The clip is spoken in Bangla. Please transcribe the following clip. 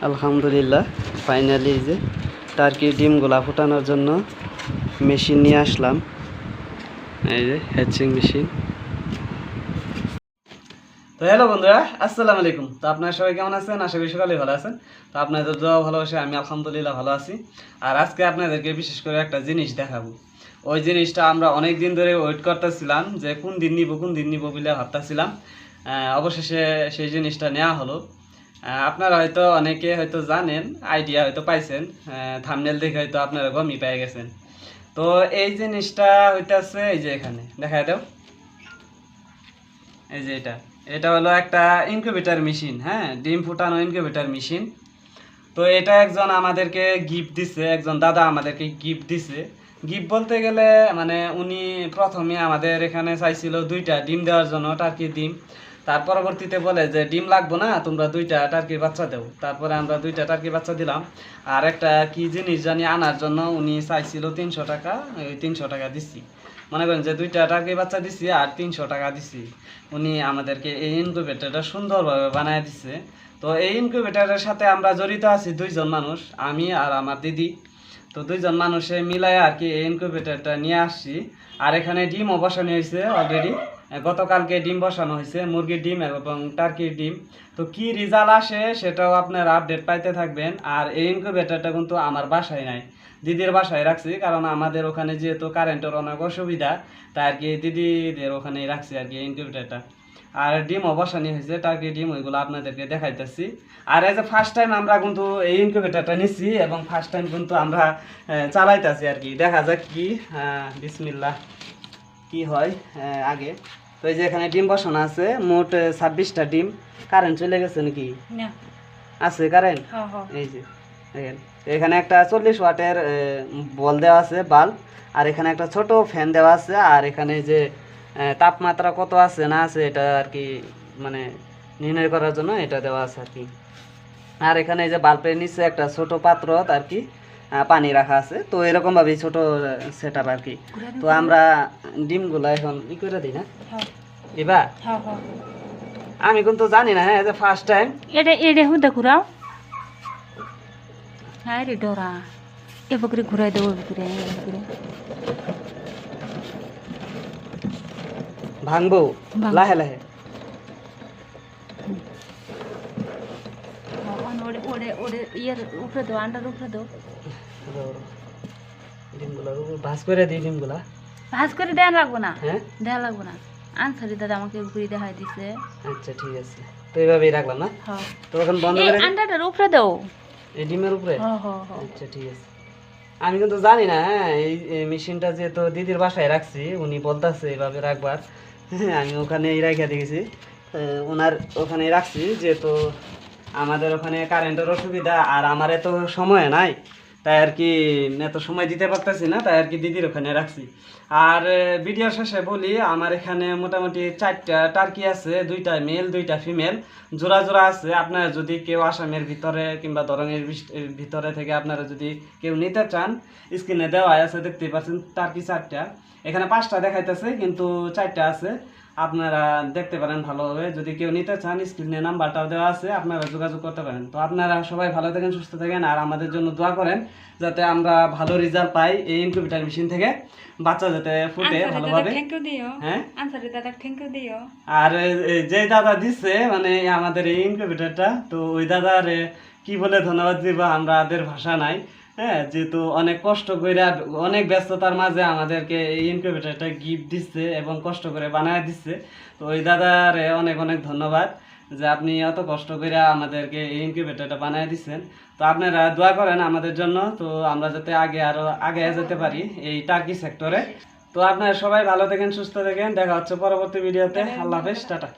আলহামদুলিল্লাহ ফাইনালি যে টার্কির ডিমগুলা ফোটানোর জন্য মেশিন নিয়ে আসলাম। এই যে হ্যাচিং মেশিন। তো হ্যালো বন্ধুরা, আসসালামু আলাইকুম। তো আপনারা সবাই কেমন আছেন? আশা করি সকালে ভালো আছেন। তো আপনাদের দোয়া ভালোবাসে আমি আলহামদুলিল্লাহ ভালো আছি। আর আজকে আপনাদেরকে বিশেষ করে একটা জিনিস দেখাবো। ওই জিনিসটা আমরা অনেক দিন ধরে ওয়েট করতেছিলাম যে কোন দিন নিব বলে ভাবতেছিলাম। অবশেষে সেই জিনিসটা নেওয়া হলো। আপনারা হয়তো অনেকে হয়তো জানেন, আইডিয়া হয়তো পাইছেন, থাম্বনেল দেখে হয়তো আপনারা গমই পেয়ে গেছেন। তো এই জিনিসটা হইতেছে এই যে এখানে দেখা দাও, এই যে এটা হলো একটা ইনকিউবেটর মেশিন। হ্যাঁ, ডিম ফুটানো ইনকিউবেটর মেশিন। তো এটা একজন আমাদেরকে গিফট দিছে, একজন দাদা আমাদেরকে গিফট দিছে। গিফট বলতে গেলে মানে উনি প্রথমে আমাদের এখানে চাইছিল 2টা ডিম দেওয়ার জন্য, টার্কির ডিম। তার পরবর্তীতে বলে যে ডিম লাগবো না, তোমরা 2টা টার্কির বাচ্চা দেও। তারপরে আমরা 2টা টার্কির বাচ্চা দিলাম। আর একটা কি জিনিস জানি আনার জন্য উনি চাইছিল 300 টাকা। ওই 300 টাকা দিচ্ছি, মনে করেন যে 2টা টার্কির বাচ্চা দিচ্ছি আর 300 টাকা দিচ্ছি। উনি আমাদেরকে এই ইনকিউবেটরটা সুন্দরভাবে বানায় দিচ্ছে। তো এই ইনকিউবেটরের সাথে আমরা জড়িত আছি 2জন মানুষ, আমি আর আমার দিদি। তো 2জন মানুষে মিলায় আর কি এই ইনকিউবেটরটা নিয়ে আসছি। আর এখানে ডিমও বসানো হয়েছে অলরেডি। গতকালকে ডিম বসানো হয়েছে, মুরগির ডিম এবং টার্কির ডিম। তো কি রেজাল্ট আসে সেটাও আপনারা আপডেট পাইতে থাকবেন। আর এই ইনকিউবেটরটা কিন্তু আমার বাসায় নাই, দিদির বাসায় রাখছি, কারণ আমাদের ওখানে যেহেতু কারেন্টের অনেক অসুবিধা, তাই আর কি দিদিদের ওখানেই রাখছি আর কি ইনকিউবেটরটা। আর ডিমও বসানি হয়েছে, টার্কি ডিম, ওইগুলো আপনাদেরকে দেখাইতেছি। আর এই যে ফার্স্ট টাইম আমরা কিন্তু এই ইনকিউবেটরটা নিচ্ছি এবং ফার্স্ট টাইম কিন্তু আমরা চালাইতেছি আর কি। দেখা যাক কি বিসমিল্লাহ কি হয় আগে। তো এই যে এখানে ডিম বসানো আছে, মোট 26টা ডিম। কারেন্ট চলে গেছে নাকি? আছে কারেন্ট। এই যে দেখেন, এখানে একটা 40 ওয়াটের বল দেওয়া আছে, বাল্ব। আর এখানে একটা ছোট ফ্যান দেওয়া আছে। আর এখানে যে তাপমাত্রা কত আছে না আছে এটা আর কি মানে নির্ণয় করার জন্য এটা দেওয়া আছে আর কি। আর এখানে যে বাল্বের নিচে একটা ছোট পাত্র আর কি পানি রাখা আছে। তো এরকম ভাবে ছোট সেট আপ আর কি। তো আমরা ডিমগুলো এখন ই করে দিই না এবার। আমি কিন্তু জানি না, হ্যাঁ, ফার্স্ট টাইম এটা এটা হুদা ঘুরাও। হ্যাঁ রে ডোরা, এ বকরি ঘুরাই দেবো, বকরি ভাঙবো লাহে লাহে। ওরে ওরে ইয়ের উপরে দাও, আন্ডার উপরে দাও। ডিমগুলা ভাজ করে দিই, ডিমগুলা ভাজ করে দেওয়া লাগবো না। হ্যাঁ, দেওয়া লাগবো না। আনসারি দাদা আমাকে ঘুরি দেখাই দিছে। আচ্ছা ঠিক আছে, তো এইভাবেই রাখলাম না। তো এখন বন্ধ করে আন্ডারটার উপরে দাও, এই ডিমের উপরে। আচ্ছা ঠিক আছে। আমি কিন্তু জানি না, হ্যাঁ, এই মেশিনটা যেহেতু দিদির বাসায় রাখছি, উনি বলতেছে এইভাবে রাখবার। আমি ওখানেই রেখে দিয়েছি, ওনার ওখানেই রাখছি, যেহেতু আমাদের ওখানে কারেন্টের অসুবিধা আর আমার এত সময় নাই, তাই আর কি এত সময় দিতে পারতেছি না, তাই আর কি দিদির ওখানে রাখছি। আর ভিডিও শেষে বলি, আমার এখানে মোটামুটি 4টা টার্কি আছে, 2টা মেল 2টা ফিমেল, জোড়া জোড়া আছে। আপনারা যদি কেউ আসামের ভিতরে কিংবা দরঙের ভিতরে থেকে আপনারা যদি কেউ নিতে চান, স্ক্রিনে দেওয়া আছে, দেখতে পাচ্ছেন টার্কি 4টা। এখানে 5টা দেখাইতেছে কিন্তু 4টা আছে, আপনারা দেখতে পারেন ভালোভাবে। যদি কেউ নিতে চান, স্ক্রিনে নাম্বারটাও দেওয়া আছে, আপনারা যোগাযোগ করতে পারেন। তো আপনারা সবাই ভালো থাকেন, সুস্থ থাকেন, আর আমাদের জন্য দোয়া করেন যাতে আমরা ভালো রেজাল্ট পাই এই ইনকিউবেটর মেশিন থেকে, বাচ্চা যাতে ফুটে ভালোভাবে। হ্যাঁ, আর যে দাদা দিচ্ছে মানে আমাদের এই ইনকিউবেটরটা, তো ওই দাদার কি বলে ধন্যবাদ দিব আমাদের ভাষা নাই। হ্যাঁ, যেহেতু অনেক কষ্ট করে অনেক ব্যস্ততার মাঝে আমাদেরকে এই ইনকিউবেটরটা গিফট দিচ্ছে এবং কষ্ট করে বানায় দিচ্ছে। তো ওই দাদার অনেক অনেক ধন্যবাদ যে আপনি এত কষ্ট করে আমাদেরকে এই ইনকিউবেটরটা বানায় দিচ্ছেন। তো আপনারা দোয়া করেন আমাদের জন্য, তো আমরা যাতে আরো আগে যেতে পারি এই টার্কি সেক্টরে। তো আপনারা সবাই ভালো থাকেন, সুস্থ থাকেন, দেখা হচ্ছে পরবর্তী ভিডিওতে। আল্লাহ হাফেজ, টাটা।